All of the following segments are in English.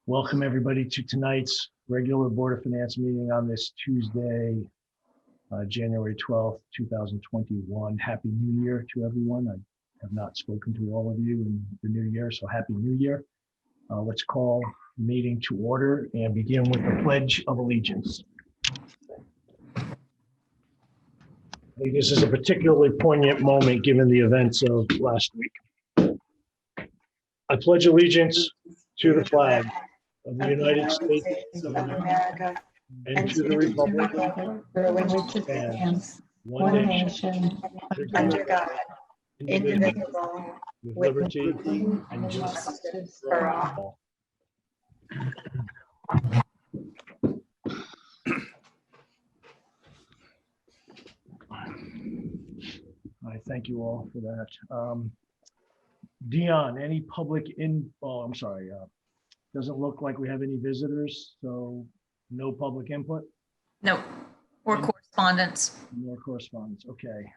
Welcome everybody to tonight's regular Board of Finance meeting on this Tuesday, January 12th, 2021. Happy New Year to everyone. I have not spoken to all of you in the new year, so Happy New Year. Let's call the meeting to order and begin with the Pledge of Allegiance. I think this is a particularly poignant moment given the events of last week. I pledge allegiance to the flag of the United States of America and to the republic for which it stands, one nation, under God, indivisible, with with liberty liberty and justice for all. I thank you all for that. Dion, any public I'm sorry. Doesn't look like we have any visitors, so no public input? No, or correspondence. More correspondence, okay.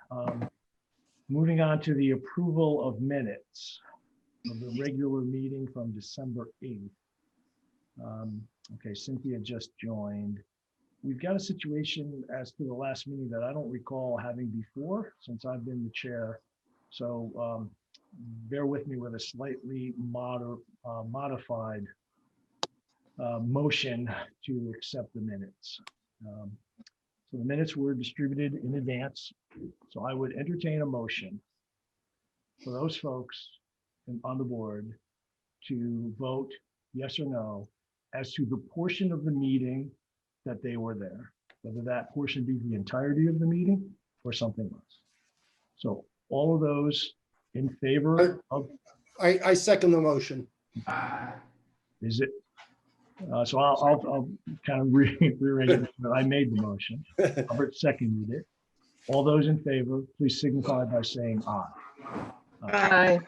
Moving on to the approval of minutes of the regular meeting from December 8th. Okay, Cynthia just joined. We've got a situation as to the last meeting that I don't recall having before since I've been the chair. So bear with me with a slightly modified motion to accept the minutes. So the minutes were distributed in advance. So I would entertain a motion for those folks on the board to vote yes or no as to the portion of the meeting that they were there, whether that portion be the entirety of the meeting or something else. So all of those in favor of? I second the motion. Is it? So I'll kind of rearrange it, but I made the motion. Robert seconded it. All those in favor, please signify by saying aye. Aye.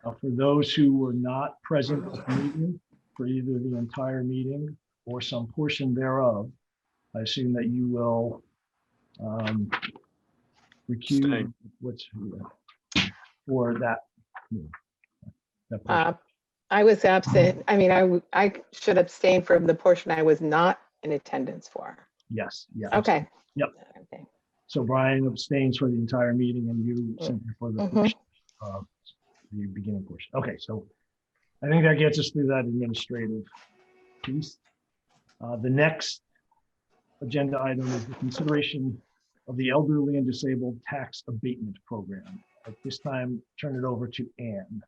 For those who were not present at the meeting, for either the entire meeting or some portion thereof, I assume that you will recuse for that. That portion. I was absent. I mean, I should abstain from the portion I was not in attendance for. Yes. Yeah. Okay. Yep. Okay. So Brian abstains for the entire meeting and you simply for the portion, the beginning portion. Okay, so I think that gets us through that administrative piece. The next agenda item is the consideration of the elderly and disabled tax abatement program. At this time, turn it over to Ann.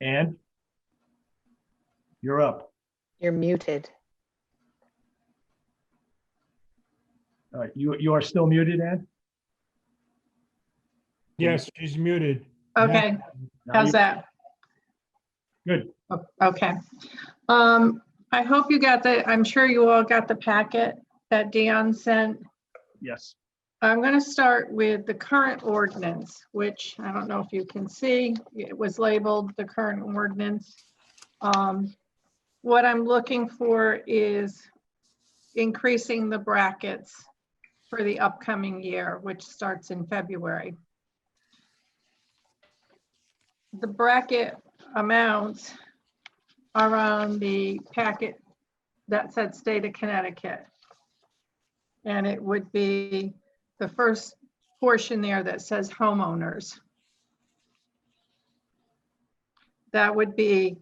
Ann, you're up. You're muted. All right, you are still muted, Ann? Yes, she's muted. Okay, Now how's you- that? Good. Okay. I hope you got I'm sure you all got the packet that Dion sent. Yes. I'm going to start with the current ordinance, which I don't know if you can see. It was labeled the current ordinance. What I'm looking for is increasing the brackets for the upcoming year, which starts in February. The bracket amounts are on the packet that said State of Connecticut. And it would be the first portion there that says homeowners. That would be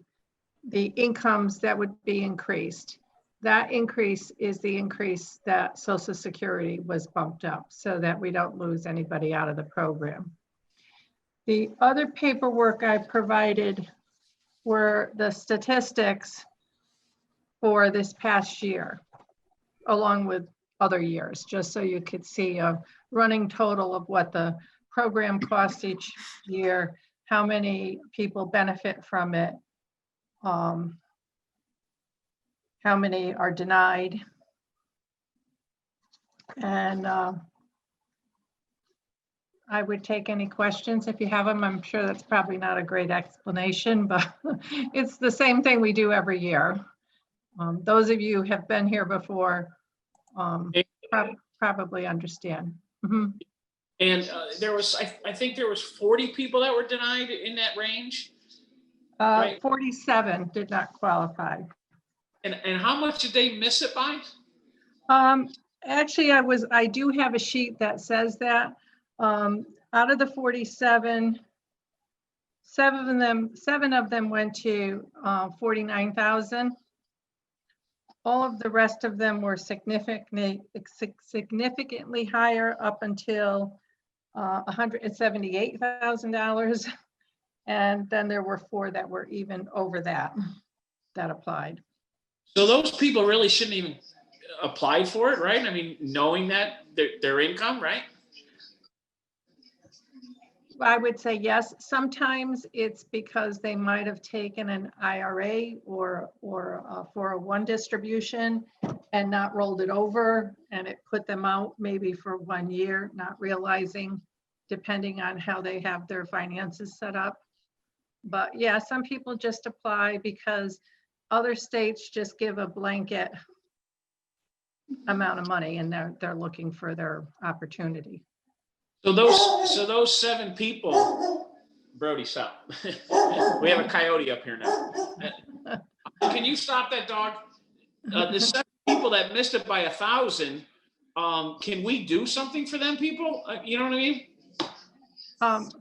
the incomes that would be increased. That increase is the increase that Social Security was bumped up so that we don't lose anybody out of the program. The other paperwork I provided were the statistics for this past year, along with other years, just so you could see a running total of what the program costs each year, how many people benefit from it, how many are denied. And I would take any questions if you have them. I'm sure that's probably not a great explanation, but it's the same thing we do every year. Those of you who have been here before probably understand. And there was, I think there was 40 people that were denied in that range. Right. 47 did not qualify. And how much did they miss it by? Actually, I do have a sheet that says that. Out of the 47, seven of them went to 49,000. All of the rest of them were significantly higher up until $178,000. And then there were 4 that were even over that applied. So those people really shouldn't even apply for it, right? I mean, knowing that their income, right? I would say yes. Sometimes it's because they might have taken an IRA or a 401 distribution and not rolled it over, and it put them out maybe for 1 year, not realizing, depending on how they have their finances set up. But yeah, some people just apply because other states just give a blanket amount of money and they're looking for their opportunity. So those 7 people, Brody, stop. We have a coyote up here now. Can you stop that dog? The 7 people that missed it by 1,000, can we do something for them people? You know what I mean?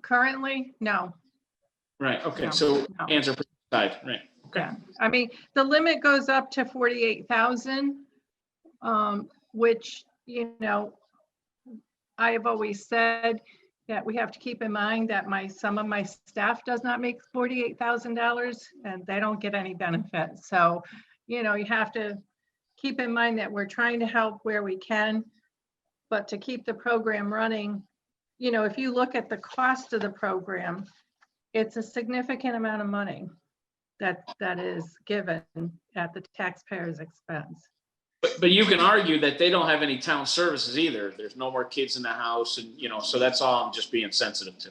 Currently, no. Right, okay, No, so no. answer side, right, okay. Yeah, I mean, the limit goes up to 48,000, which, you know, I have always said that we have to keep in mind that some of my staff does not make $48,000 and they don't get any benefit. So, you know, you have to keep in mind that we're trying to help where we can, but to keep the program running, you know, if you look at the cost of the program, it's a significant amount of money that is given at the taxpayer's expense. But you can argue that they don't have any town services either. There's no more kids in the house, and you know, so that's all I'm just being sensitive to.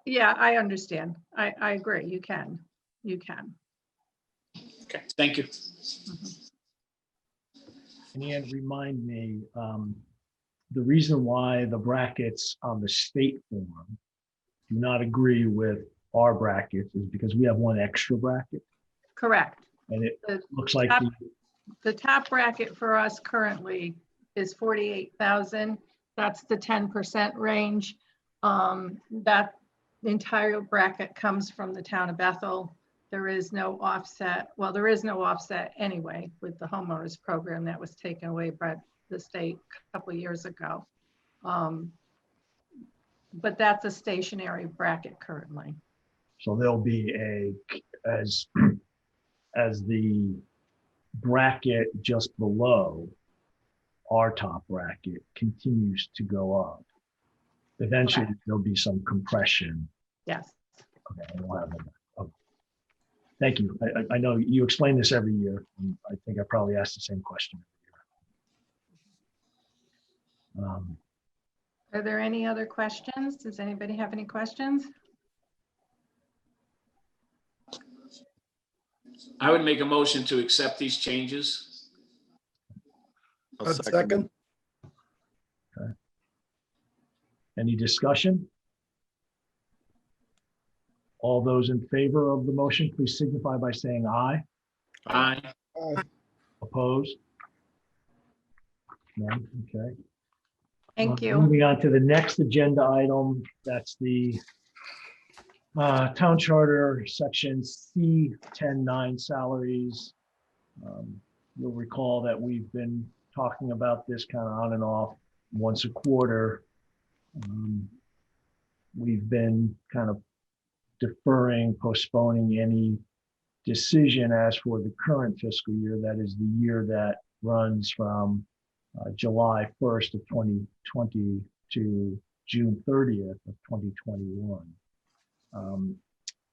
Yeah, I understand. I agree. You can. Okay, thank you. And remind me, the reason why the brackets on the state form do not agree with our brackets is because we have one extra bracket. Correct. And it The looks like The top bracket for us currently is 48,000. That's the 10% range. That entire bracket comes from the town of Bethel. There is no offset. Well, there is no offset anyway with the homeowners program that was taken away by the state a couple of years ago. But that's a stationary bracket currently. so there'll be as the bracket just below our top bracket continues to go up. Eventually, Correct. there'll be some compression. Yes. Okay, okay. Thank you. I know you explain this every year, and I think I probably asked the same question every year. Are there any other questions? Does anybody have any questions? I would make a motion to accept these changes. A second. Any discussion? All those in favor of the motion, please signify by saying aye. Aye. Opposed? None, okay. Thank you. Moving on to the next agenda item, that's the town charter section C10(9) salaries. You'll recall that we've been talking about this kind of on and off once a quarter. We've been kind of deferring, postponing any decision as for the current fiscal year, that is the year that runs from July 1st of 2020 to June 30th of 2021.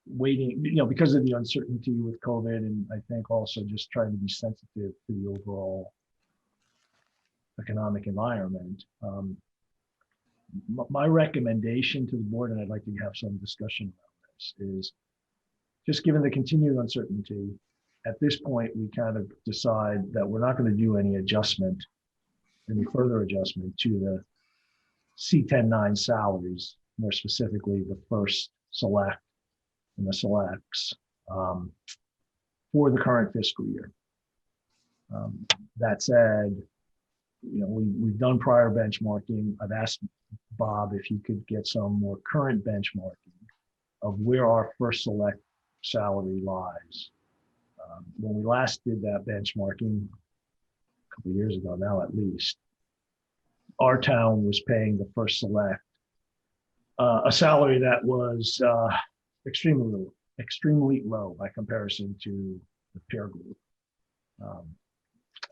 Waiting, you know, because of the uncertainty with COVID, and I think also just trying to be sensitive to the overall economic environment. My recommendation to the board, and I'd like to have some discussion about this, is just given the continued uncertainty, at this point, we kind of decide that we're not going to do any further adjustment to C-10-9 salaries, more specifically the first select and the selects for the current fiscal year. That said, we've done prior benchmarking. I've asked Bob if he could get some more current benchmarking of where our first select salary lies. When we last did that benchmarking, a couple of years ago now at least, our town was paying the first select a salary that was extremely low by comparison to the peer group.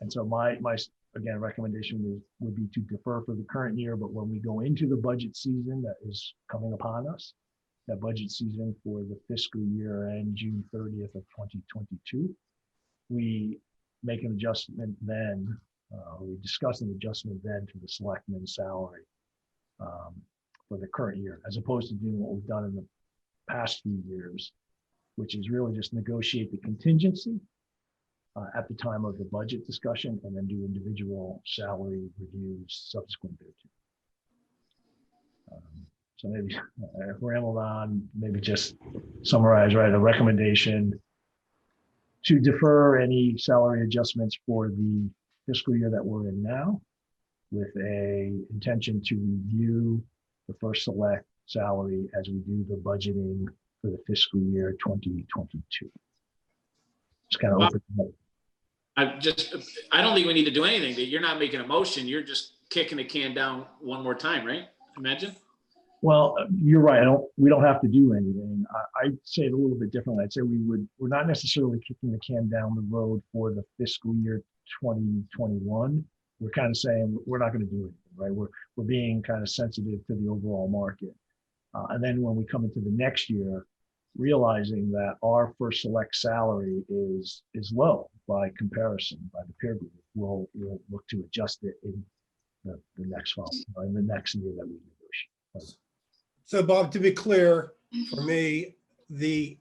And so my again, recommendation would be to defer for the current year, but when we go into the budget season that is coming upon us, that budget season for the fiscal year end June 30th of 2022, we make an adjustment then, we discuss an adjustment then to the selectman's salary for the current year, as opposed to doing what we've done in the past few years, which is really just negotiate the contingency at the time of the budget discussion and then do individual salary reviews subsequent thereto. So maybe if we rambled on, maybe just summarize, right, a recommendation to defer any salary adjustments for the fiscal year that we're in now, with a intention to review the first select salary as we do the budgeting for the fiscal year 2022. Just kind of open it up. I don't think we need to do anything. You're not making a motion. You're just kicking the can down one more time, right? Imagine. Well, you're right. We don't have to do anything. I'd say it a little bit differently. I'd say we're not necessarily kicking the can down the road for the fiscal year 2021. We're kind of saying we're not going to do anything, right? We're being kind of sensitive to the overall market. And then when we come into the next year, realizing that our first select salary is low by comparison by the peer group, we'll look to adjust it in the next fall, in the next year that we negotiate. So Bob, to be clear, for me,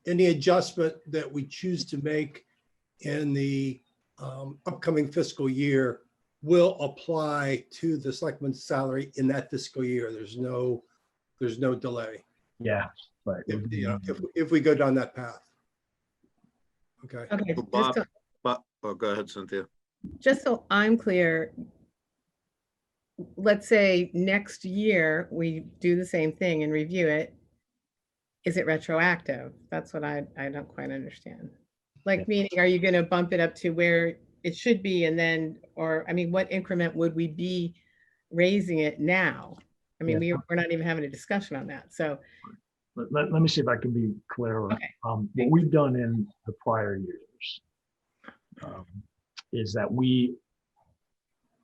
any adjustment that we choose to make in the upcoming fiscal year will apply to the selectman's salary in that fiscal year. There's no delay. Yeah, right. If we go down that path. Okay. Okay, Go ahead, Cynthia. just so I'm clear, let's say next year we do the same thing and review it. Is it retroactive? That's what I don't quite understand. Like, meaning, are you going to bump it up to where it should be, and then, or I mean, what increment would we be raising it now? I mean, Yeah. we're not even having a discussion on that. So Let me see if I can be clearer. Okay. What we've done in the prior years is that we,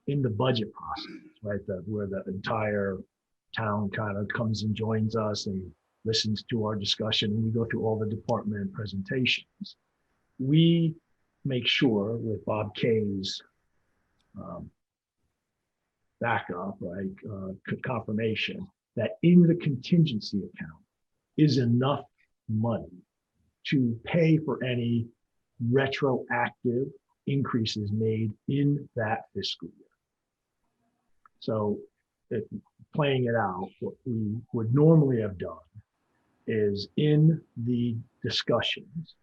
in the budget process, right, where the entire town kind of comes and joins us and listens to our discussion, and we go through all the department presentations, we make sure with Bob Kay's backup, right, confirmation, that in the contingency account is enough money to pay for any retroactive increases made in that fiscal year. So playing it out, what we would normally have done is in the discussions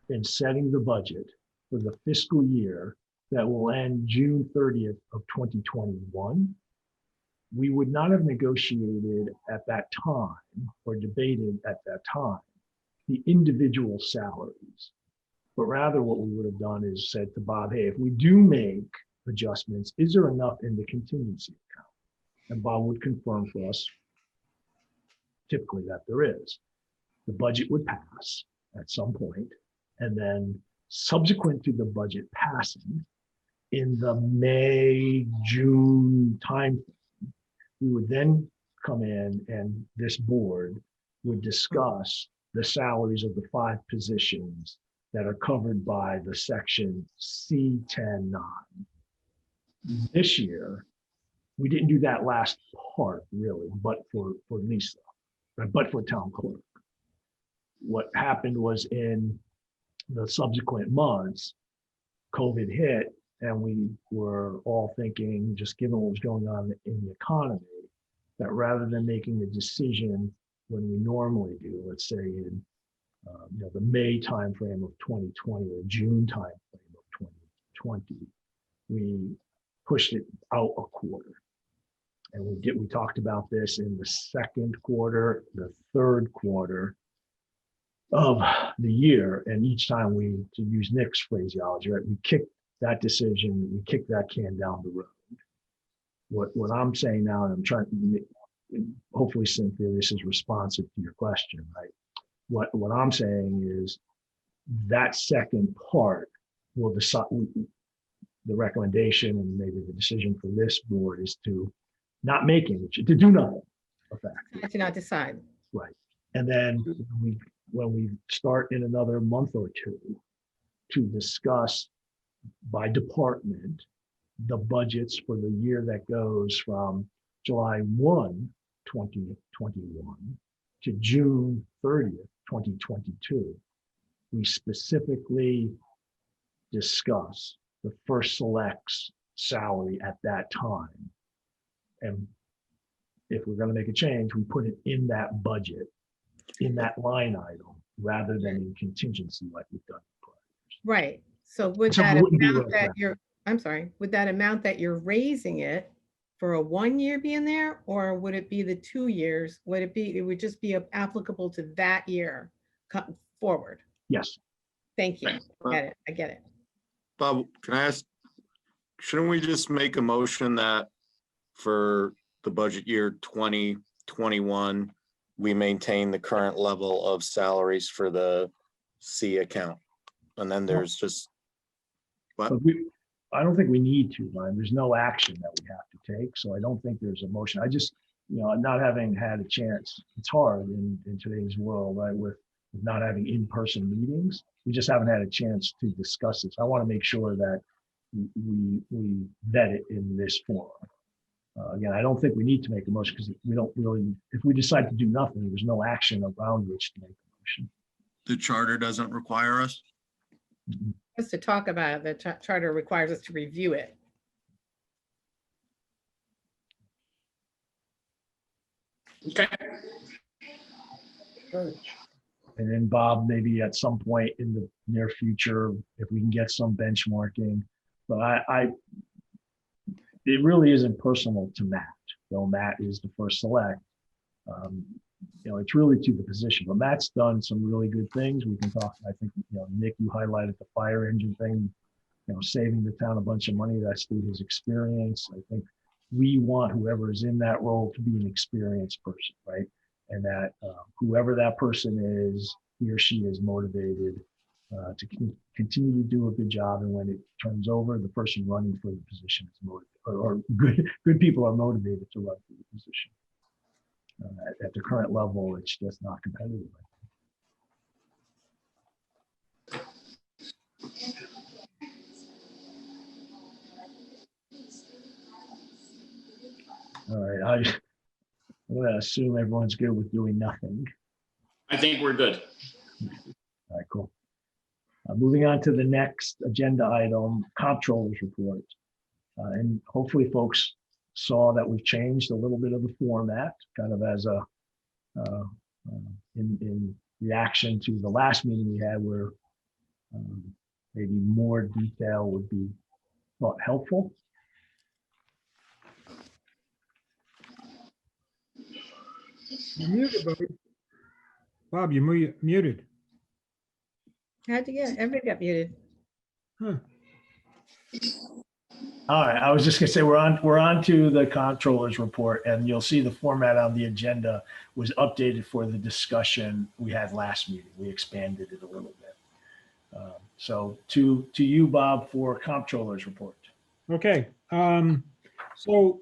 in setting the budget for the fiscal year that will end June 30th of 2021, we would not have negotiated at that time or debated at that time the individual salaries, but rather what we would have done is said to Bob, hey, if we do make adjustments, is there enough in the contingency account? And Bob would confirm for us typically that there is. The budget would pass at some point, and then subsequent to the budget passing, in the May, June timeframe, we would then come in and this board would discuss the salaries of the 5 positions that are covered by the section C-10-9. This year, we didn't do that last part really, but for Lisa, right? But for town clerk. What happened was in the subsequent months, COVID hit, and we were all thinking, just given what was going on in the economy, that rather than making a decision when we normally do, let's say in the May timeframe of 2020 or June timeframe of 2020, we pushed it out a quarter. And we talked about this in the second quarter, the third quarter of the year. And each time to use Nick's phraseology, right, we kicked that decision, we kicked that can down the road. What I'm saying now, and I'm trying to, hopefully, Cynthia, this is responsive to your question, right? What I'm saying is that second part will decide. The recommendation and maybe the decision for this board is to not make any, to do nothing. To not decide. Right. And then when we start in another month or two to discuss by department the budgets for the year that goes from July 1, 2021 to June 30th, 2022, we specifically discuss the first select's salary at that time. And if we're going to make a change, we put it in that budget, in that line item, rather than in contingency like we've done. Right. So would So that it wouldn't be amount like that that. you're, I'm sorry, would that amount that you're raising it for a 1 year be in there, or would it be the 2 years? It would just be applicable to that year forward? Yes. Thank you. I get it. Bob, can I ask, shouldn't we just make a motion that for the budget year 2021, we maintain the current level of salaries for the C account? And then there's just, what? But I don't think we need to, Ryan. There's no action that we have to take. So I don't think there's a motion. I just, not having had a chance, it's hard in today's world, right? With not having in-person meetings, we just haven't had a chance to discuss this. I want to make sure that we vet it in this forum. Again, I don't think we need to make a motion because we don't really, if we decide to do nothing, there's no action around which to make a motion. The charter doesn't require us? Just to talk about it, the charter requires us to review it. Okay. And then Bob, maybe at some point in the near future, if we can get some benchmarking, but it really isn't personal to Matt, though Matt is the first select. It's really to the position, but Matt's done some really good things. We can talk, I think, Nick, you highlighted the fire engine thing, saving the town a bunch of money. That's through his experience. I think we want whoever is in that role to be an experienced person, right? And that whoever that person is, he or she is motivated to continue to do a good job. And when it turns over, the person running for the position is motivated, or good people are motivated to run for the position. At the current level, it's just not competitive. All right, I'm going to assume everyone's good with doing nothing. I think we're good. All right, cool. Moving on to the next agenda item, Comptroller's report. And hopefully folks saw that we've changed a little bit of the format, kind of as in reaction to the last meeting we had where maybe more detail would be thought helpful. You're muted, Bobby. Bob, you're muted. How'd you get, everybody got muted. Huh. All right, I was just gonna say we're on to the Comptroller's report, and you'll see the format on the agenda was updated for the discussion we had last meeting. We expanded it a little bit. So to you, Bob, for Comptroller's report. Okay, so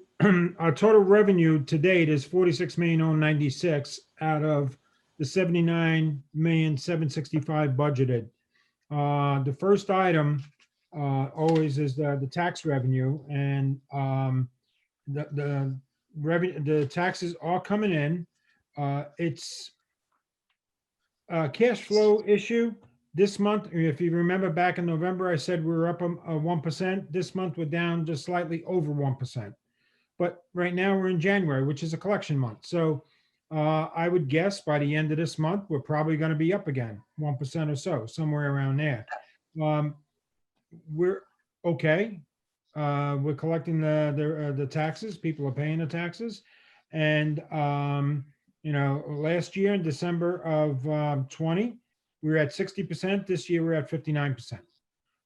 our total revenue to date is 46,096,000 out of the 79,765,000 budgeted. The first item always is the tax revenue, and the revenue, the taxes are coming in. It's a cash flow issue this month. If you remember back in November, I said we were up 1%. This month we're down just slightly over 1%. But right now we're in January, which is a collection month. So I would guess by the end of this month, we're probably going to be up again, 1% or so, somewhere around there. We're okay. We're collecting the taxes. People are paying the taxes. And, last year in December of 20, we were at 60%. This year we're at 59%.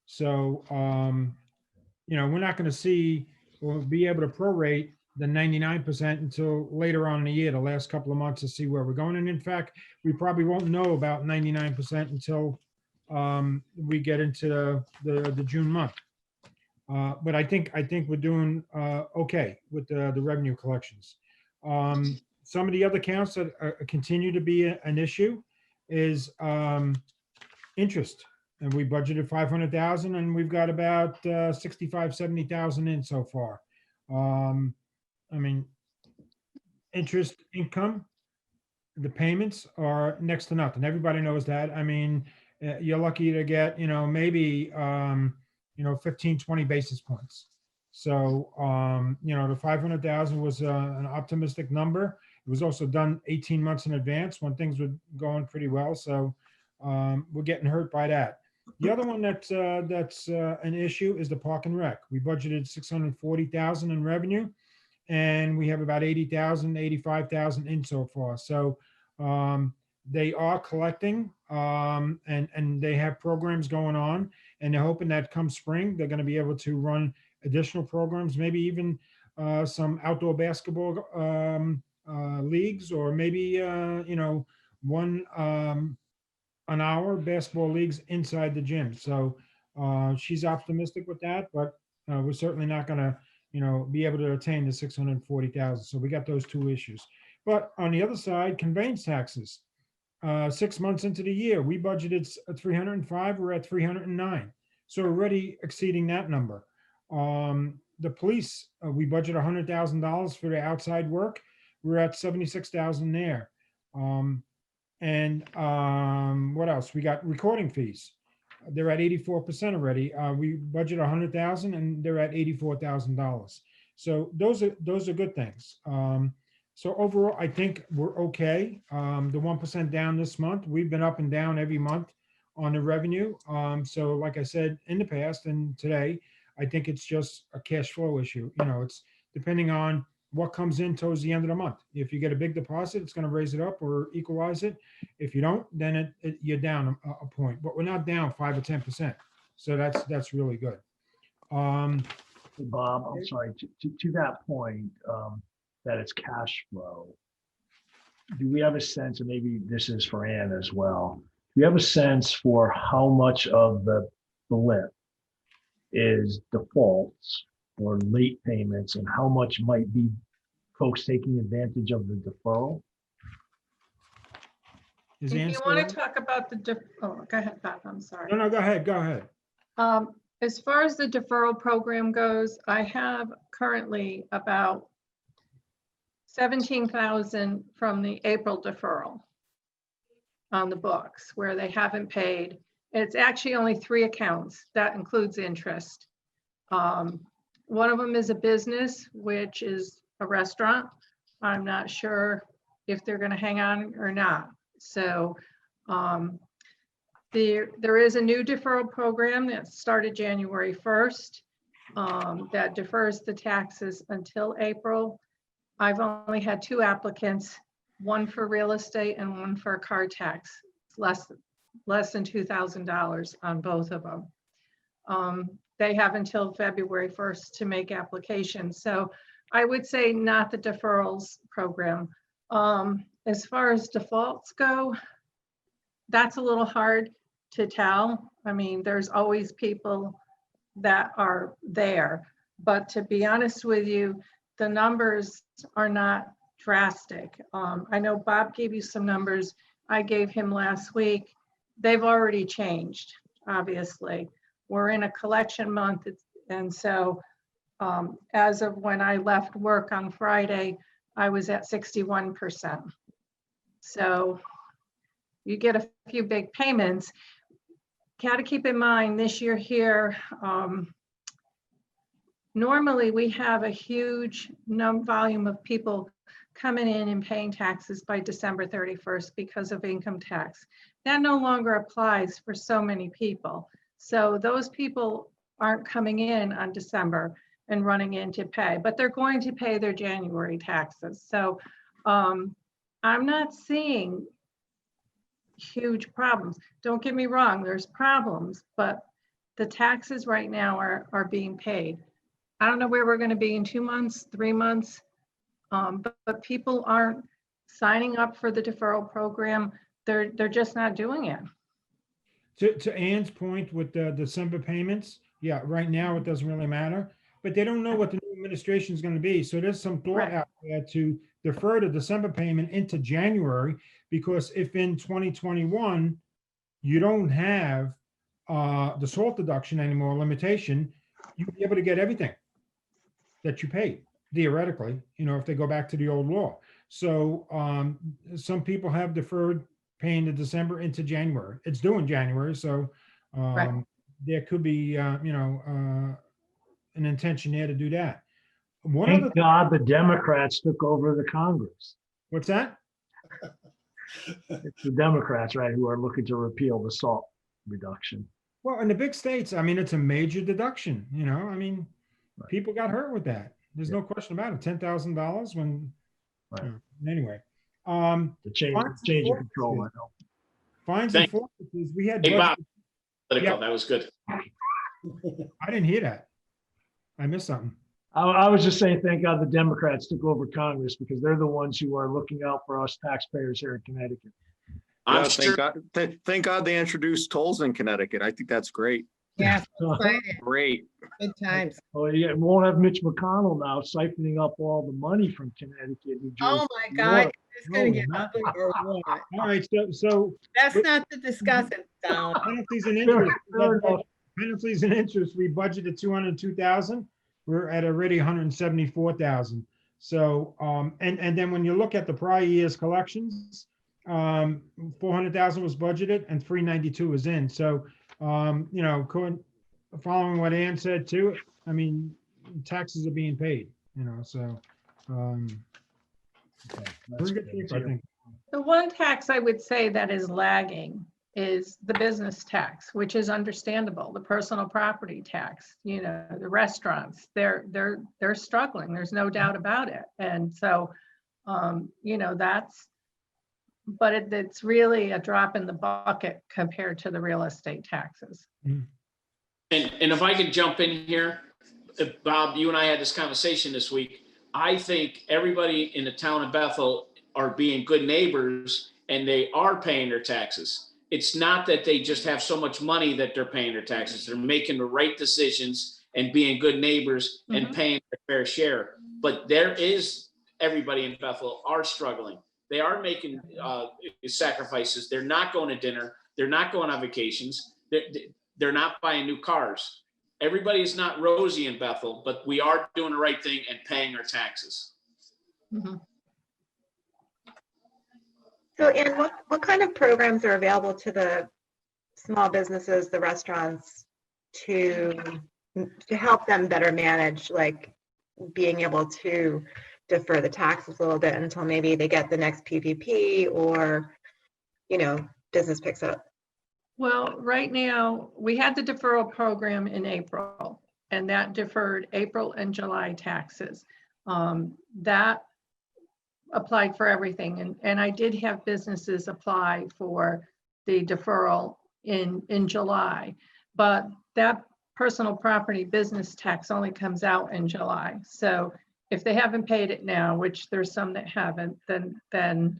So, we're not going to see or be able to prorate the 99% until later on in the year, the last couple of months, to see where we're going. And in fact, we probably won't know about 99% until we get into the June month. But I think we're doing okay with the revenue collections. Some of the other accounts that continue to be an issue is interest. And we budgeted 500,000 and we've got about 70,000 in so far. Interest income, the payments are next to nothing. Everybody knows that. You're lucky to get, maybe, 15, 20 basis points. So, the 500,000 was an optimistic number. It was also done 18 months in advance when things were going pretty well. So we're getting hurt by that. The other one that's an issue is the park and rec. We budgeted 640,000 in revenue, and we have about 80,000, 85,000 in so far. So they are collecting, and they have programs going on, and they're hoping that come spring they're going to be able to run additional programs, maybe even some outdoor basketball leagues, or maybe one an hour basketball leagues inside the gym. So she's optimistic with that, but we're certainly not going to, be able to attain the 640,000. So we got those two issues. But on the other side, conveyance taxes. 6 months into the year, we budgeted 305. We're at 309. So already exceeding that number. The police, we budget $100,000 for the outside work. We're at 76,000 there. What else? We got recording fees. They're at 84% already. We budget 100,000 and they're at $84,000. So those are good things. So overall, I think we're okay. The 1% down this month, we've been up and down every month on the revenue. So like I said, in the past and today, I think it's just a cash flow issue. It's depending on what comes in towards the end of the month. If you get a big deposit, it's going to raise it up or equalize it. If you don't, then you're down a point. But we're not down 5 or 10%. So that's really good. Bob, I'm sorry, to that point, that it's cash flow. Do we have a sense, and maybe this is for Ann as well, do you have a sense for how much of the blip is defaults or late payments, and how much might be folks taking advantage of the deferral? Is If Ann you still want there? to talk about go ahead, Bob, I'm sorry. No, go ahead. As far as the deferral program goes, I have currently about 17,000 from the April deferral on the books where they haven't paid. It's actually only 3 accounts. That includes interest. One of them is a business, which is a restaurant. I'm not sure if they're going to hang on or not. So there is a new deferral program that started January 1st that defers the taxes until April. I've only had 2 applicants, one for real estate and one for a car tax. It's less than $2,000 on both of them. They have until February 1st to make applications. So I would say not the deferrals program. As far as defaults go, that's a little hard to tell. I mean, there's always people that are there, but to be honest with you, the numbers are not drastic. I know Bob gave you some numbers. I gave him last week. They've already changed, obviously. We're in a collection month, and so as of when I left work on Friday, I was at 61%. So you get a few big payments. Got to keep in mind this year here, normally we have a huge volume of people coming in and paying taxes by December 31st because of income tax. That no longer applies for so many people. So those people aren't coming in on December and running in to pay, but they're going to pay their January taxes. So I'm not seeing huge problems. Don't get me wrong, there's problems, but the taxes right now are being paid. I don't know where we're going to be in 2 months, 3 months, but people aren't signing up for the deferral program. They're just not doing it. To Ann's point with the December payments, yeah, right now it doesn't really matter, but they don't know what the new administration is going to be. So there's some thought Right. out there to defer the December payment into January, because if in 2021 you don't have the SALT deduction anymore, limitation, you'll be able to get everything that you paid theoretically, if they go back to the old law. So some people have deferred paying the December into January. It's due in January, so Right. there could be, an intention there to do that. One other, Thank God the Democrats took over the Congress. what's that? It's the Democrats, right, who are looking to repeal the SALT reduction. Well, in the big states, I mean, it's a major deduction, Right. people got hurt with that. There's no question about it. $10,000 when, Right. Anyway. The change of control, I know. Fines and Thank- forfeitures, we had, Hey, Bob, budgeted- political, Yeah. that was good. I didn't hear that. I missed something. I was just saying, thank God the Democrats took over Congress, because they're the ones who are looking out for us taxpayers here in Connecticut. I'm Yeah, sure, thank God they introduced tolls in Connecticut. I think that's great. Yeah, So, excited. Great. Good times. oh, yeah, we won't have Mitch McConnell now siphoning up all the money from Connecticut, New Jersey. Oh my New God, York. it's gonna get No. ugly or what? All right, so That's not to discuss it, Donald. penalties and Fair- interest. fair enough. Penalties and interest, we budgeted 202,000. We're at already 174,000. So, and then when you look at the prior year's collections, 400,000 was budgeted and 392 is in. So, following what Ann said too, I mean, taxes are being paid, so, Okay, we're that's in good good. shape, I think. The one tax I would say that is lagging is the business tax, which is understandable. The personal property tax, the restaurants, they're struggling. There's no doubt about it. And so, it's really a drop in the bucket compared to the real estate taxes. and if I could jump in here, Bob, you and I had this conversation this week. I think everybody in the town of Bethel are being good neighbors and they are paying their taxes. It's not that they just have so much money that they're paying their taxes. They're making the right decisions and being good neighbors and paying their fair share. But everybody in Bethel are struggling. They are making sacrifices. They're not going to dinner. They're not going on vacations. They're not buying new cars. Everybody is not rosy in Bethel, but we are doing the right thing and paying our taxes. Mhm. So, Ann, what kind of programs are available to the small businesses, the restaurants, to help them better manage, like being able to defer the taxes a little bit until maybe they get the next PPP or, business picks up? Well, right now, we had the deferral program in April, and that deferred April and July taxes. That applied for everything, and I did have businesses apply for the deferral in July, but that personal property business tax only comes out in July. So if they haven't paid it now, which there's some that haven't, then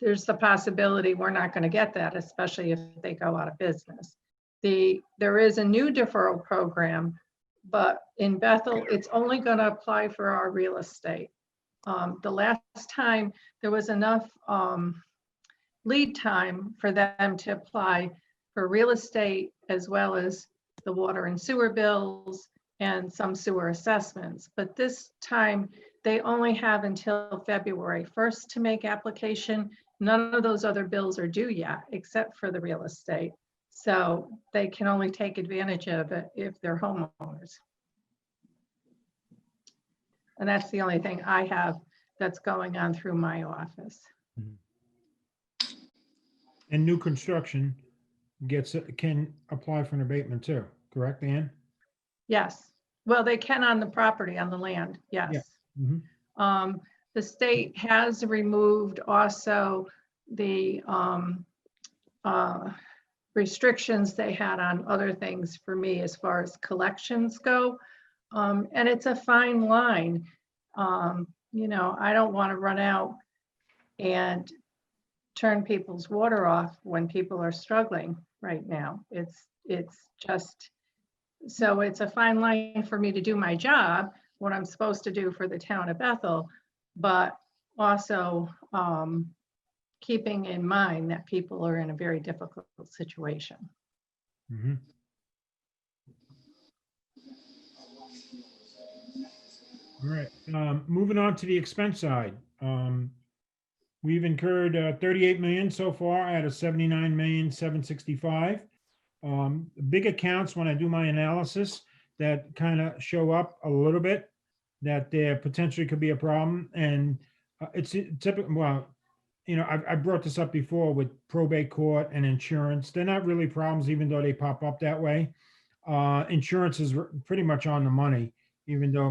there's the possibility we're not going to get that, especially if they go out of business. There is a new deferral program, but in Bethel, it's only going to apply for our real estate. The last time there was enough lead time for them to apply for real estate, as well as the water and sewer bills and some sewer assessments. But this time they only have until February 1st to make application. None of those other bills are due yet, except for the real estate. So they can only take advantage of it if they're homeowners. And that's the only thing I have that's going on through my office. And new construction can apply for an abatement too, correct, Ann? Yes. Well, they can on the property, on the land, Yeah. yes. Mhm. The state has removed also the restrictions they had on other things for me as far as collections go. And it's a fine line. You know, I don't want to run out and turn people's water off when people are struggling right now. It's just, so it's a fine line for me to do my job, what I'm supposed to do for the town of Bethel, but also keeping in mind that people are in a very difficult situation. Mhm. All right, moving on to the expense side. We've incurred 38 million so far out of 79,765,000. Big accounts, when I do my analysis, that kind of show up a little bit, that there potentially could be a problem. And it's typical, well, you know, I brought this up before with probate court and insurance. They're not really problems, even though they pop up that way. Insurance is pretty much on the money, even though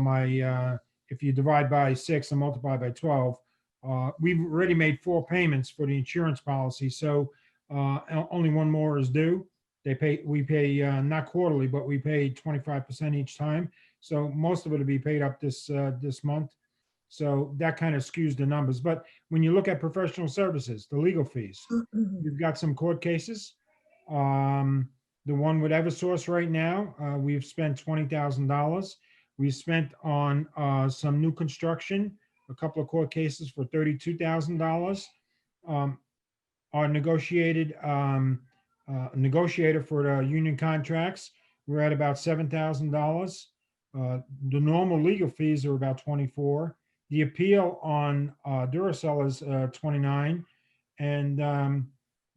if you divide by 6 and multiply by 12, we've already made 4 payments for the insurance policy. So only one more is due. We pay not quarterly, but we pay 25% each time. So most of it will be paid up this month. So that kind of skews the numbers. But when you look at professional services, the legal fees, we've got some court cases. The one with Eversource right now, we've spent $20,000. We spent on some new construction, a couple of court cases for $32,000. Our negotiator for the union contracts, we're at about $7,000. The normal legal fees are about 24. The appeal on Duracell is 29. And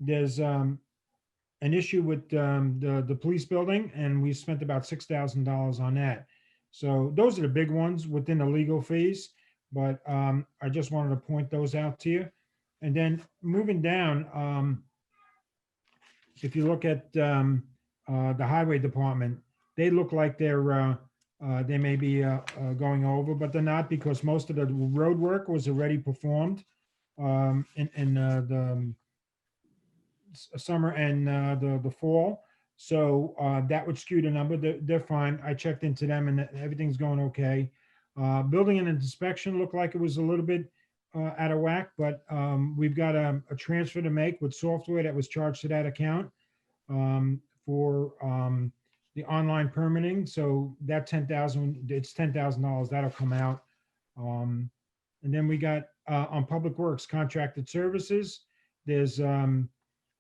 there's an issue with the police building, and we spent about $6,000 on that. So those are the big ones within the legal fees, but I just wanted to point those out to you. And then moving down, if you look at the highway department, they look like they may be going over, but they're not, because most of the road work was already performed in the summer and the fall. So that would skew the number. They're fine. I checked into them and everything's going okay. Building and inspection looked like it was a little bit out of whack, but we've got a transfer to make with software that was charged to that account for the online permitting. So that 10,000, it's $10,000 that'll come out. And then we got on public works contracted services. There's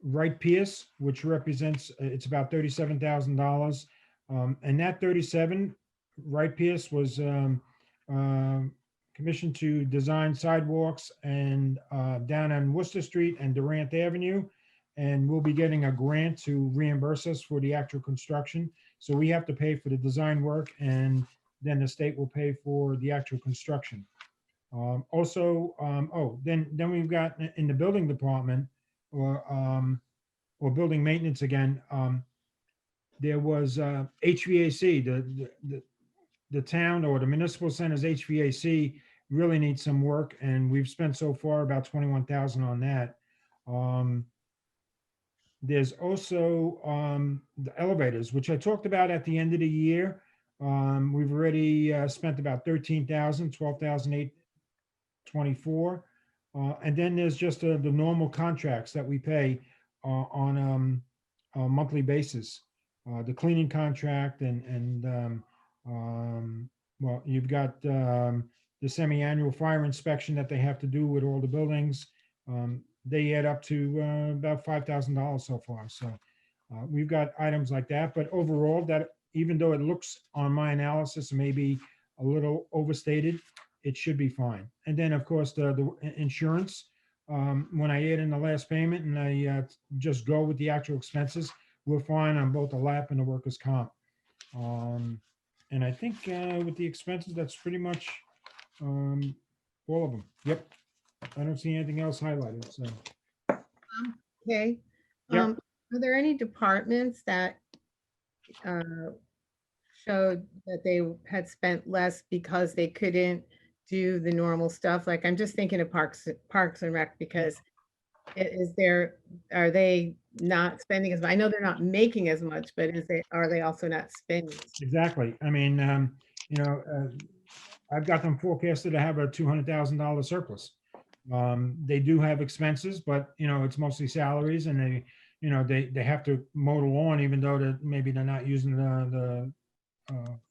Wright Pierce, which represents, it's about $37,000. And that 37, Wright Pierce was commissioned to design sidewalks and down on Worcester Street and Durant Avenue. And we'll be getting a grant to reimburse us for the actual construction. So we have to pay for the design work, and then the state will pay for the actual construction. Then we've got in the building department, or building maintenance again, there was HVAC, the town or the municipal center's HVAC really needs some work, and we've spent so far about 21,000 on that. There's also the elevators, which I talked about at the end of the year. We've already spent about 13,000, 12,824. And then there's just the normal contracts that we pay on a monthly basis. The cleaning contract and well, you've got the semi-annual fire inspection that they have to do with all the buildings. They add up to about $5,000 so far. So we've got items like that, but overall, that even though it looks on my analysis maybe a little overstated, it should be fine. And then, of course, the insurance. When I add in the last payment and I just go with the actual expenses, we're fine on both the LAP and the workers' comp. And I think with the expenses, that's pretty much All of them. Yep. I don't see anything else highlighted, so. Okay. Yeah. Are there any departments that showed that they had spent less because they couldn't do the normal stuff? Like, I'm just thinking of Parks and Rec, because are they not spending as much? I know they're not making as much, but are they also not spending? Exactly. I mean, I've got them forecasted to have a $200,000 surplus. They do have expenses, but it's mostly salaries, and they have to mow the lawn, even though maybe they're not using the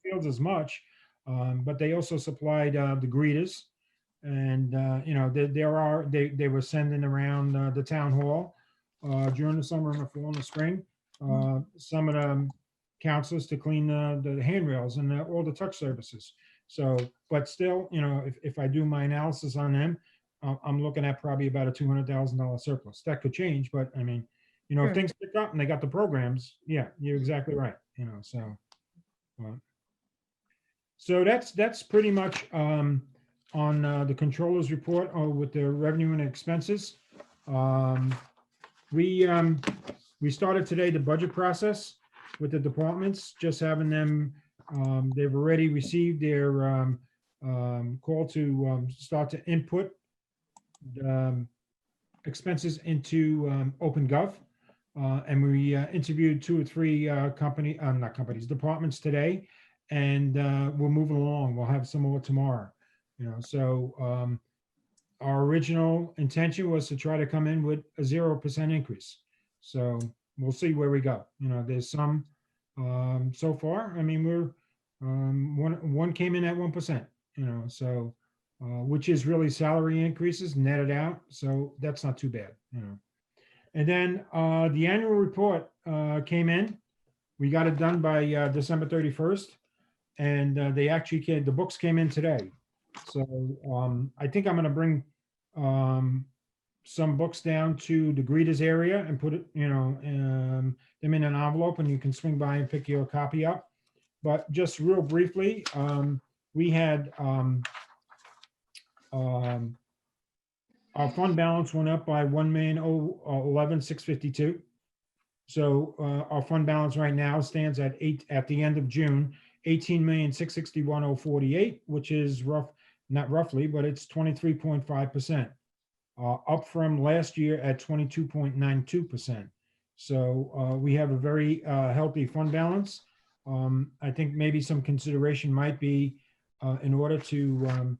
fields as much. But they also supplied the greeters, and they were sending around the town hall during the summer and the fall and the spring. Some of the councils to clean the handrails and all the touch surfaces. So, but still, if I do my analysis on them, I'm looking at probably about a $200,000 surplus. That could change, but I mean, Sure. if things pick up and they got the programs, yeah, you're exactly right. So that's pretty much on the controller's report with the revenue and expenses. We started today the budget process with the departments, just having them, they've already received their call to start to input expenses into OpenGov. And we interviewed 2 or 3 departments today, and we're moving along. We'll have some more tomorrow. So our original intention was to try to come in with a 0% increase. So we'll see where we go. There's some so far. I mean, we're one came in at 1%. So which is really salary increases netted out. So that's not too bad. And then the annual report came in. We got it done by December 31st, and the books came in today. So I think I'm going to bring some books down to the greeters area and put it, them in an envelope, and you can swing by and pick your copy up. But just real briefly, we had our fund balance went up by $1,011,652. So our fund balance right now stands at the end of June, 18,661,048, which is not roughly, but it's 23.5%, up from last year at 22.92%. So we have a very healthy fund balance. I think maybe some consideration might be in order to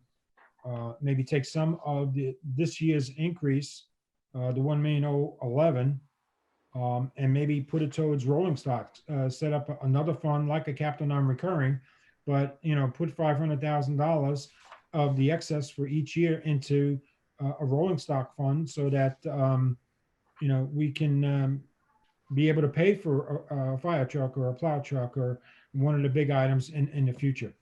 maybe take some of this year's increase, the 1,011,011, and maybe put it towards rolling stocks, set up another fund like a capital non-recurring, but put $500,000 of the excess for each year into a rolling stock fund, so that we can be able to pay for a fire truck or a plow truck or one of the big items in the future.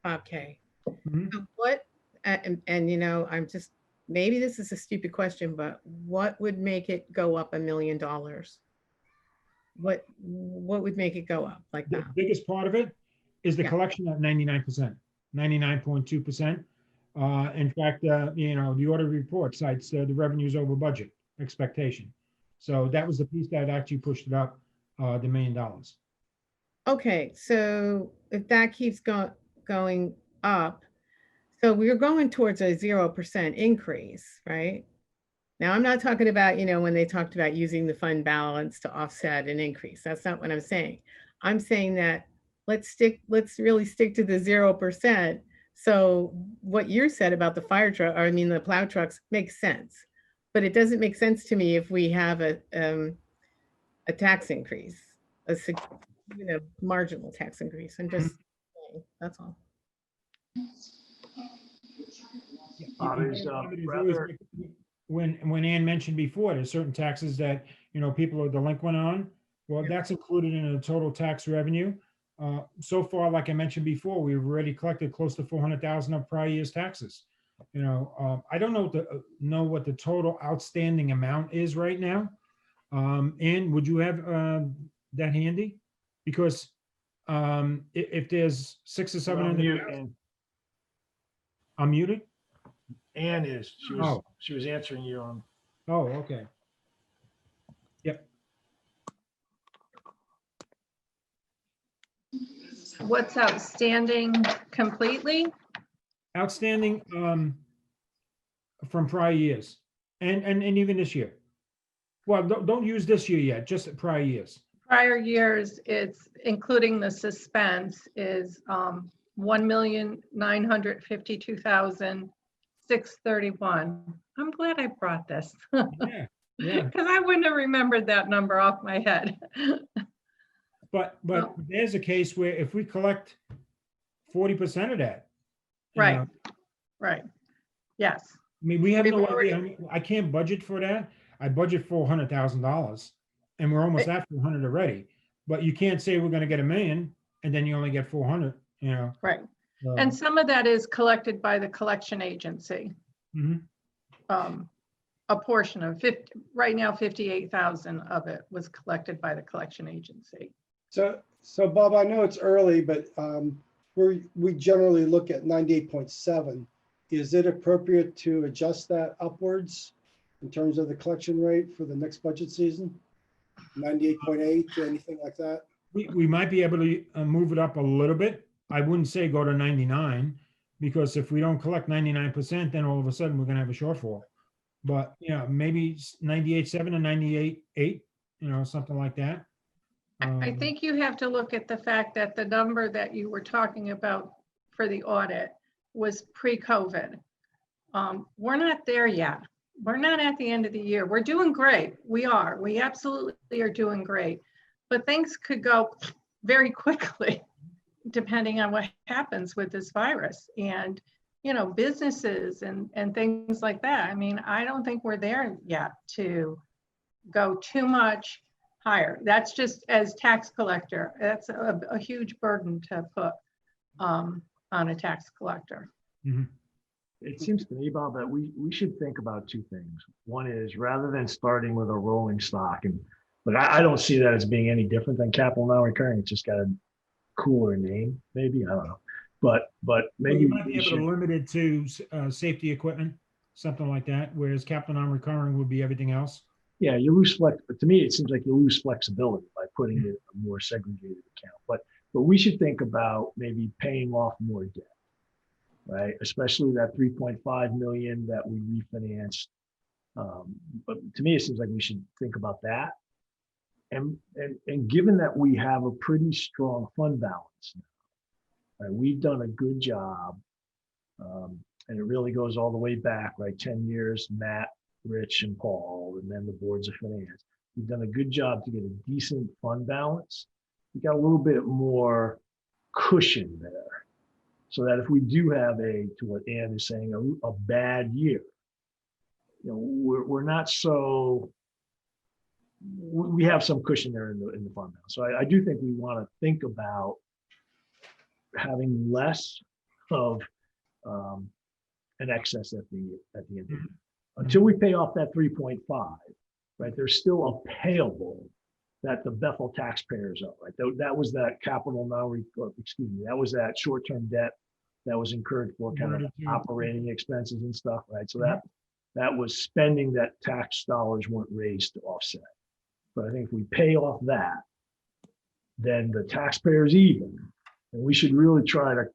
Okay. Mhm. So what, and I'm just, maybe this is a stupid question, but what would make it go up $1 million? What would make it go up like The that? biggest part of it is the Yeah. collection at 99%, 99.2%. In fact, the audit report cites the revenues over budget expectation. So that was the piece that actually pushed it up the $1 million. Okay, so if that keeps going up, so we're going towards a 0% increase, right? Now, I'm not talking about, when they talked about using the fund balance to offset an increase. That's not what I'm saying. I'm saying that let's really stick to the 0%. So what you said about the fire truck, or the plow trucks, makes sense. But it doesn't make sense to me if we have a tax increase, marginal tax increase. I'm just saying, that's all. There's rather, When Ann mentioned before, there's certain taxes that, people are delinquent on. Well, that's included in the total tax revenue. So far, like I mentioned before, we've already collected close to 400,000 of prior year's taxes. I don't know what the total outstanding amount is right now. Ann, would you have that handy? Because if there's 600 or you're on 700, mute, and I'm muted? Ann is, Oh. she was answering you on, Oh, okay. Yep. What's outstanding completely? Outstanding from prior years and even this year. Well, don't use this year yet, just prior years. Prior years, it's including the suspense is 1,952,631. I'm glad I brought this. Yeah, yeah. Because I wouldn't have remembered that number off my head. But there's a case where if we collect 40% of that. you Right, know, right. Yes, I mean, we have We've no already- idea. I mean, I can't budget for that. I budget $400,000 and we're almost after 100 already. But you can't say we're gonna get $1 million and then you only get 400, you know. right. So, And some of that is collected by the collection agency. mhm. A portion of 50, right now 58,000 of it was collected by the collection agency. So Bob, I know it's early, but we generally look at 98.7. Is it appropriate to adjust that upwards in terms of the collection rate for the next budget season? 98.8, anything like that? We might be able to move it up a little bit. I wouldn't say go to 99 because if we don't collect 99%, then all of a sudden we're gonna have a shortfall. But, you know, maybe 98.7 and 98.8, you know, something like that. I think you have to look at the fact that the number that you were talking about for the audit was pre-COVID. We're not there yet. We're not at the end of the year. We're doing great. We are. We absolutely are doing great. But things could go very quickly depending on what happens with this virus and, you know, businesses and things like that. I mean, I don't think we're there yet to go too much higher. That's just as tax collector, that's a huge burden to put on a tax collector. Mhm. it seems to me, Bob, that we should think about two things. One is rather than starting with a rolling stock but I don't see that as being any different than capital non-recurring. It's just got a cooler name, maybe, I don't know. But Well, maybe you might be we able should, to limit it to safety equipment, something like that, whereas capital non-recurring would be everything else. yeah, you lose to me, it seems like you lose flexibility by putting it in a more segregated account. But we should think about maybe paying off more debt, right? Especially that 3.5 million that we refinanced. But to me, it seems like we should think about that. And given that we have a pretty strong fund balance now, right, we've done a good job. And it really goes all the way back, right? 10 years, Matt, Rich, and Paul, and then the boards of finance. We've done a good job to get a decent fund balance. We got a little bit more cushion there. So that if we do have to what Ann is saying, a bad year, you know, we're not so, we have some cushion there in the fund balance. So I do think we want to think about having less of an excess at the end of the year. Until we pay off that 3.5, right? There's still a payable that the Bethel taxpayers owe, right? That was that capital that was that short-term debt that was incurred for kind of operating expenses and stuff, right? So that was spending that tax dollars weren't raised to offset. But I think if we pay off that, then the taxpayers even, and we should really try to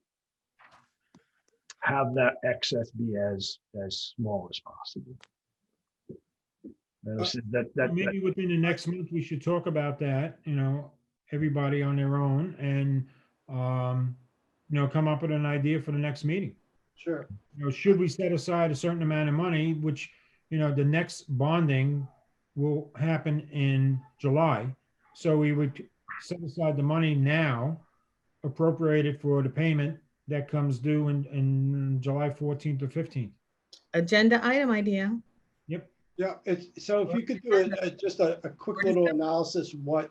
have that excess be as small as possible. Maybe within the next month, we should talk about that, you know, everybody on their own and, you know, come up with an idea for the next meeting. Sure. You know, should we set aside a certain amount of money, which, you know, the next bonding will happen in July. So we would set aside the money now, appropriate it for the payment that comes due in July 14th or 15th. Agenda item idea. Yep. Yeah, so if you could do just a quick little analysis, what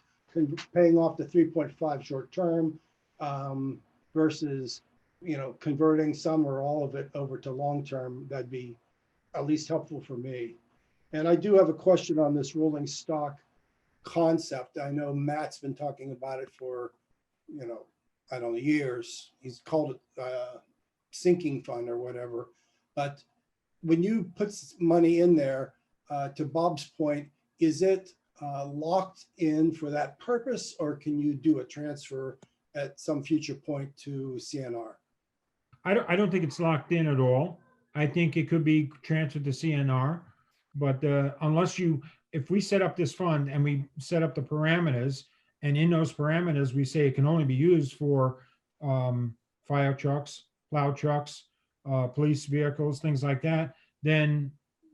paying off the 3.5 short term versus, you know, converting some or all of it over to long term, that'd be at least helpful for me. And I do have a question on this rolling stock concept. I know Matt's been talking about it for, you know, I don't know, years. He's called it sinking fund or whatever. But when you put money in there, to Bob's point, is it locked in for that purpose, or can you do a transfer at some future point to CNR? I don't think it's locked in at all. I think it could be transferred to CNR, but if we set up this fund and we set up the parameters, and in those parameters, we say it can only be used for fire trucks, plow trucks, police vehicles, things like that, then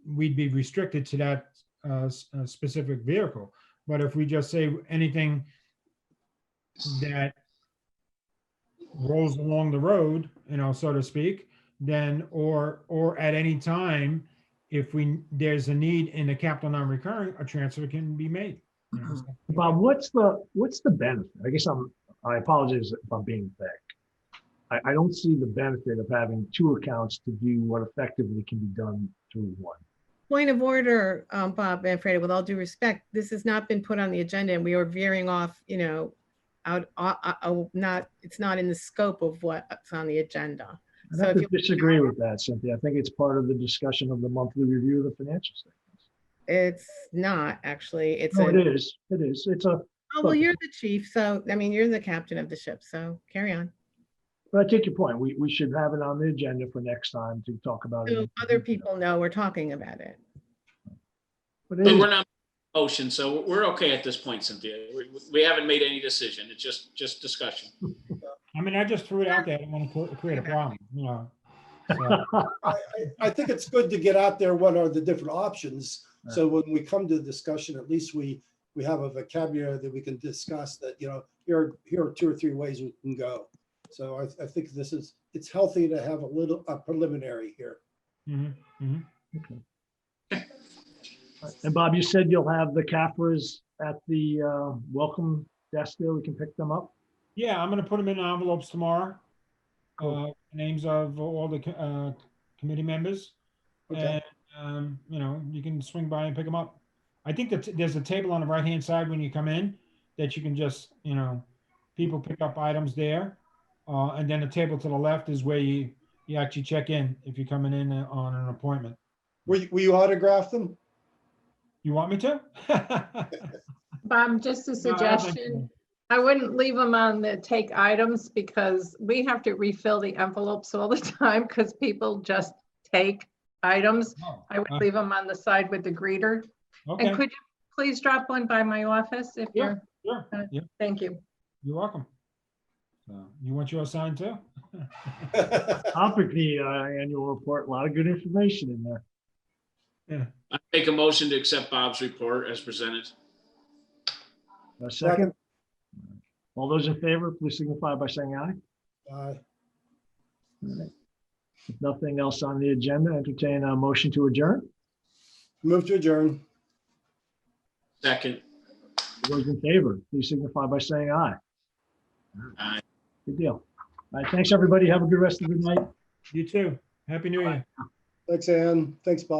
we'd be restricted to that specific vehicle. But if we just say anything that rolls along the road, so to speak, then, or at any time, if there's a need in the capital non-recurring, a transfer can be made. So. Bob, what's the benefit? I guess I apologize if I'm being vague. I don't see the benefit of having two accounts to do what effectively can be done through one. Point of order, Bob Manfredi, with all due respect, this has not been put on the agenda and we are veering off, it's not in the scope of what's on the agenda. I So have if to you, disagree with that, Cynthia. I think it's part of the discussion of the monthly review of the financial statements. it's not actually, it's No, a, it is. It is. It's a, oh, well, you're the chief. So, I mean, you're the captain of the ship. So carry on. but I take your point. We should have it on the agenda for next time to talk about So it. other people know we're talking about it. But it But is- we're not motion, so we're okay at this point, Cynthia. We haven't made any decision. It's just discussion. I mean, I just threw it out there. I don't want to create a problem, So, I think it's good to get out there what are the different options. So when we come to discussion, at least we have a vocabulary that we can discuss that, here are 2 or 3 ways we can go. So I think it's healthy to have a preliminary here. mhm, mhm. And Bob, you said you'll have the CAFRAs at the welcome desk there. We can pick them up. Yeah, I'm gonna put them in envelopes tomorrow. Cool. Names of all the committee members. Okay. And, you can swing by and pick them up. I think that there's a table on the right-hand side when you come in that you can just, people pick up items there. And then the table to the left is where you actually check in if you're coming in on an appointment. Will you autograph them? You want me to? Bob, just a No, I don't think suggestion. I wouldn't leave them on the take items because we have to refill the envelopes all the time because people just take items. so. I would leave them on the side with the greeter. Okay, And could you please drop one by my office if Yeah. you're, sure. Yeah, thank you. you're welcome. So, you want yours signed too? Topic, the annual report, a lot of good information in there. I make a motion to accept Bob's report as presented. A second? All those in favor, please signify by saying aye. Aye. All right. If nothing else on the agenda, entertain a motion to adjourn. Move to adjourn. Second. All those in favor, please signify by saying aye. Aye. Good deal. All right, thanks, everybody. Have a good rest of the night. You too. Happy New Year. Thanks, Ann. Thanks, Bob.